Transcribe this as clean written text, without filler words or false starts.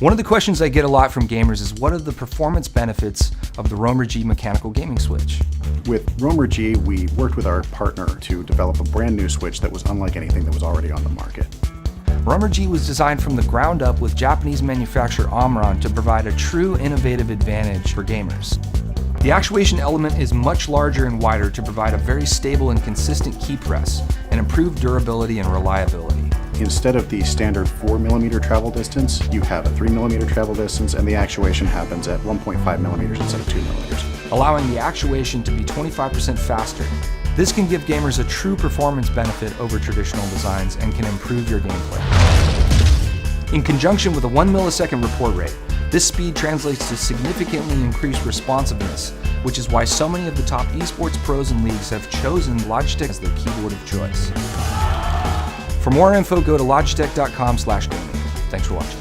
One of the questions I get a lot from gamers is what are the performance benefits of the Roamer G mechanical gaming switch? With Roamer G, we worked with our partner to develop a brand new switch that was unlike anything that was already on the market. Roamer G was designed from the ground up with Japanese manufacturer Omron to provide a true innovative advantage for gamers. The actuation element is much larger and wider to provide a very stable and consistent key press and improved durability and reliability. Instead of the standard 4mm travel distance, you have a 3mm travel distance, and the actuation happens at 1.5mm instead of 2mm. Allowing the actuation to be 25% faster. This can give gamers a true performance benefit over traditional designs and can improve your gameplay. In conjunction with a 1 millisecond report rate, this speed translates to significantly increased responsiveness, which is why so many of the top esports pros and leagues have chosen Logitech as their keyboard of choice. For more info, go to logitech.com/gaming. Thanks for watching.